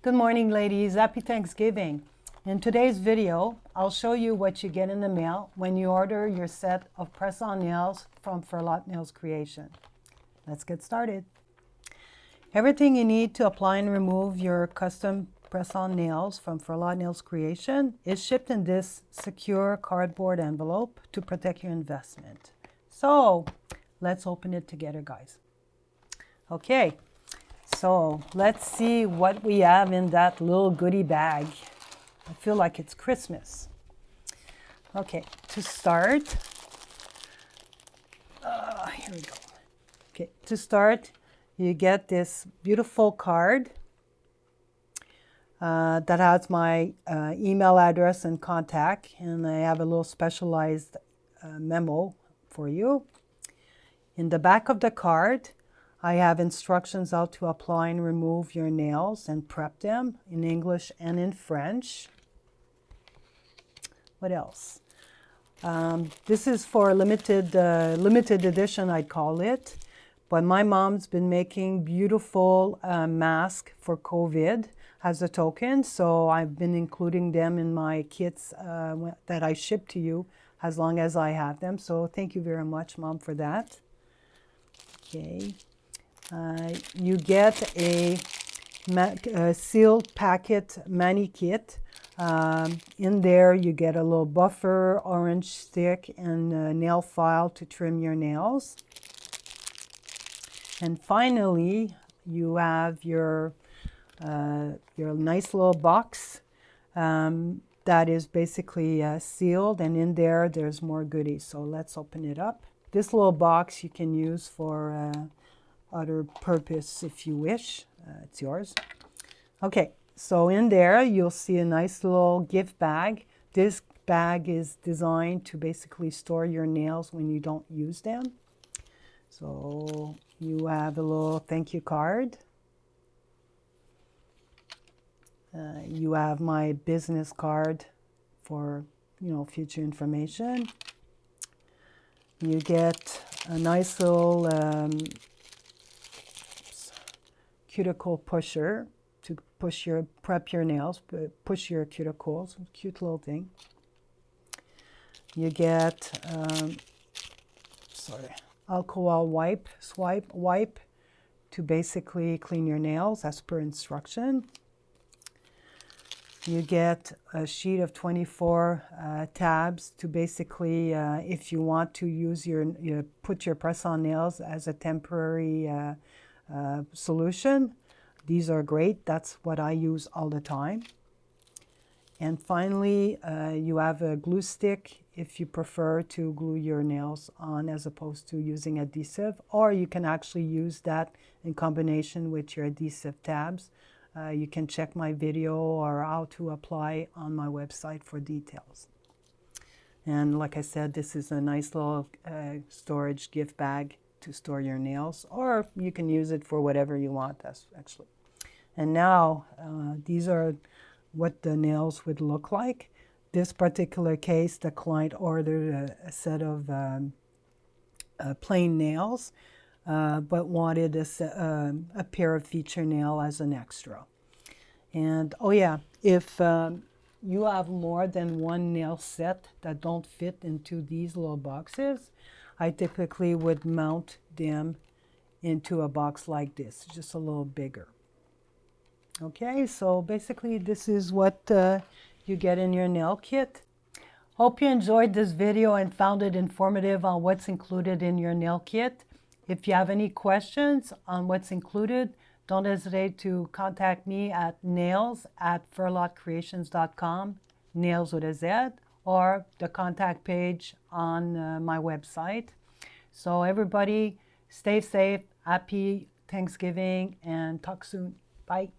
Good morning, ladies. Happy Thanksgiving. In today's video, I'll show you what you get in the mail when you order your set of press-on nails from Firlotte Nailz Creations. Let's get started. Everything you need to apply and remove your custom press-on nails from Firlotte Nailz Creations is shipped in this secure cardboard envelope to protect your investment. So, let's open it together, guys. Okay. So let's see what we have in that little goodie bag. I feel like it's Christmas. Okay, to start, here we go. Okay, to start, you get this beautiful card that has my email address and contact, and I have a little specialized memo for you. In the back of the card, I have instructions how to apply and remove your nails and prep them in English and in French. What else? This is for limited edition, I'd call it. But my mom's been making beautiful masks for COVID as a token. So I've been including them in my kits that I ship to you as long as I have them. So thank you very much, Mom, for that. Okay. You get a sealed packet mani kit. In there you get a little buffer, orange stick, and a nail file to trim your nails. And finally, you have your nice little box that is basically sealed, and in there there's more goodies. So let's open it up. This little box you can use for other purpose if you wish. It's yours. Okay, so in there you'll see a nice little gift bag. This bag is designed to basically store your nails when you don't use them. So you have a little thank you card. You have my business card for future information. You get a nice little cuticle pusher to prep your nails, push your cuticles. Cute little thing. You get alcohol wipe to basically clean your nails as per instruction. You get a sheet of 24 tabs to basically, if you want to use put your press-on nails as a temporary solution. These are great. That's what I use all the time. And finally, you have a glue stick if you prefer to glue your nails on as opposed to using adhesive, or you can actually use that in combination with your adhesive tabs. You can check my video or how to apply on my website for details. And like I said, this is a nice little storage gift bag to store your nails, or you can use it for whatever you want, actually. And now, these are what the nails would look like. This particular case, the client ordered a set of plain nails, but wanted a pair of feature nail as an extra. And oh yeah, if you have more than one nail set that don't fit into these little boxes, I typically would mount them into a box like this, just a little bigger. Okay, so basically this is what you get in your nail kit. Hope you enjoyed this video and found it informative on what's included in your nail kit. If you have any questions on what's included, don't hesitate to contact me at nails@firlottecreations.com, nails with a Z, or the contact page on my website. So everybody, stay safe, happy Thanksgiving, and talk soon. Bye.